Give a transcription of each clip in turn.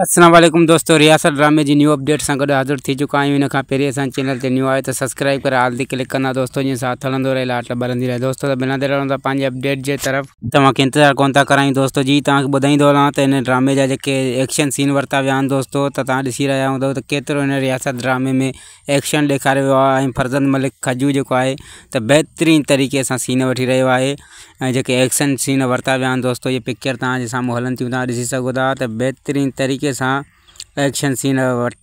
अस्सलाम वालेकुम दोस्तों, रियासत ड्रामे जी न्यू अपडेट सां गॾु हाज़िर थी चुका आहियूं। इन खां पहिरीं असां चैनल ते न्यू आहे तो सब्सक्राइब करे आल दी क्लिक करना दोस्तों, जीअं साथ हलंदो रहे, लाट बढ़ंदी रहे दोस्तों। तो बिना देर रहंदा पंहिंजे अपडेट जे तरफ़ तव्हांखे इंतज़ारु कोन था करायूं दोस्तों जी। तव्हांखे ॿुधाईंदो हलां त इन ड्रामे जा जेके एक्शन सीन वरिता विया आहिनि दोस्तों, त तव्हां ॾिसी रहिया हूंदव त केतिरो हिन रियासत ड्रामे में एक्शन ॾेखारियो वियो आहे। ऐं फरज़ंद मलिक खजू जेको आहे त बहितरीन तरीक़े सां सीन वठी रहियो आहे। ऐं जेके एक्शन सीन वरिता विया आहिनि दोस्तों, ये पिक्चर तव्हांजे साम्हूं हलनि थियूं, तव्हां ॾिसी सघो था त बहितरीन तरीक़े सां एक्शन सीन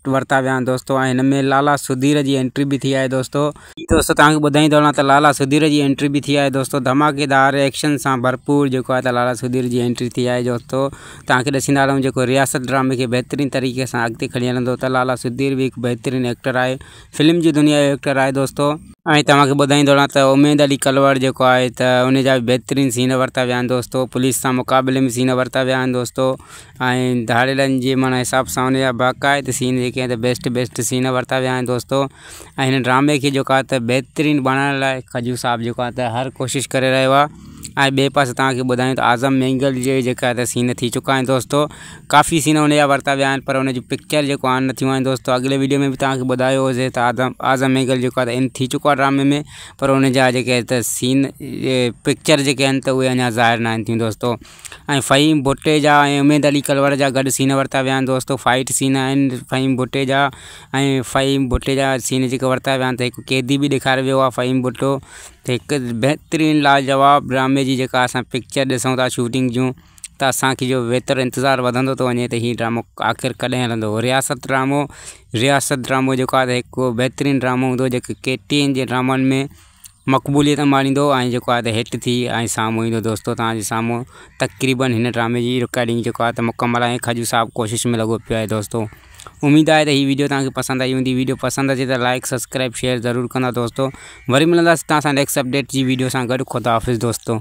वरिता विया आहिनि दोस्तों। ऐं हिन में लाला सुधीर जी एंट्री भी थी आहे दोस्तों। तव्हांखे ॿुधाईंदो हलां त लाला सुधीर जी एंट्री भी थी आहे दोस्तों। धमाकेदार एक्शन सां भरपूर जेको आहे त लाला सुधीर जी एंट्री थी आहे दोस्तों। तव्हांखे ॾिसंदा रहूं जेको रियासत ड्रामे खे बहितरीन तरीक़े सां अॻिते खणी हलंदो, त लाला सुधीर भी हिकु बहितरीन एक्टर आहे, फिल्म जी दुनिया जो एक्टर आहे दोस्तों। ऐं तव्हांखे ॿुधाईंदो हलां त उमेद अली कलवड़ जेको आहे त उन जा बहितरीन सीन वरिता विया आहिनि दोस्तों। पुलिस सां मुक़ाबले में सीन वरिता विया आहिनि दोस्तों। ऐं धाड़ेलनि जे माना हिसाब सां उन जा बाक़ाइदे सीन जेके आहिनि त बेस्ट सीन वरिता विया आहिनि दोस्तों। ऐं हिन ड्रामे खे जेको आहे त बहितरीन बणाइण लाइ खजू साहब जेको आहे त हर कोशिशि करे रहियो आहे। ऐं ॿिए पासे तव्हांखे ॿुधायूं त आज़म मैंगल जे जेका त सीन थी चुका आहिनि दोस्तों। काफ़ी सीन उन जा वरिता विया आहिनि, पर उन जी पिक्चर जेको ऑन न थियूं आहिनि दोस्तों। अॻिले वीडियो में बि तव्हांखे ॿुधायो हुजे त आज़म मैंगल जेको आहे त इन थी चुको आहे ड्रामे में, पर उन जा जेके त सीन पिक्चर जेके आहिनि त उहे अञा ज़ाहिर न आहिनि थियूं दोस्तों। ऐं फ़हीम भुट्टे जा ऐं उमेद अली कलवड़ जा गॾु सीन वरिता विया आहिनि दोस्तों। फाइट सीन आहिनि फ़हीम भुट्टे जा, ऐं फ़हीम भुट्टे जा सीन जेके वरिता विया आहिनि त हिकु क़ैदी बि ॾेखारियो वियो आहे फ़हीम भुट्टो। त हिकु बहितरीन लाजवाब ड्रामे जी जेका असां पिक्चर ॾिसूं था शूटिंग जूं, त असांखे जो वेतर इंतज़ारु वधंदो थो वञे त हीउ ड्रामो आख़िर कॾहिं हलंदो। रियासत ड्रामो जेको आहे त हिकु बहितरीन ड्रामो हूंदो जेके केटीएन जे ड्रामनि में मक़बूलियत माणींदो ऐं जेको आहे त हिट थी ऐं साम्हूं ईंदो दोस्तों। तव्हांजे साम्हूं तक़रीबन हिन ड्रामे जी रिकॉर्डिंग जेको आहे त मुकमल आहे। खजू साहब कोशिशि में लॻो पियो आहे दोस्तों। उम्मीद आहे त हीअ वीडियो तव्हांखे पसंदि आई हूंदी। वीडियो पसंदि अचे त लाइक सब्सक्राइब शेयर ज़रूरु कंदा दोस्तों। वरी मिलंदासीं तव्हां सां नेक्स्ट अपडेट जी वीडियो सां गॾु। ख़ुदा हाफ़िज़ दोस्तों।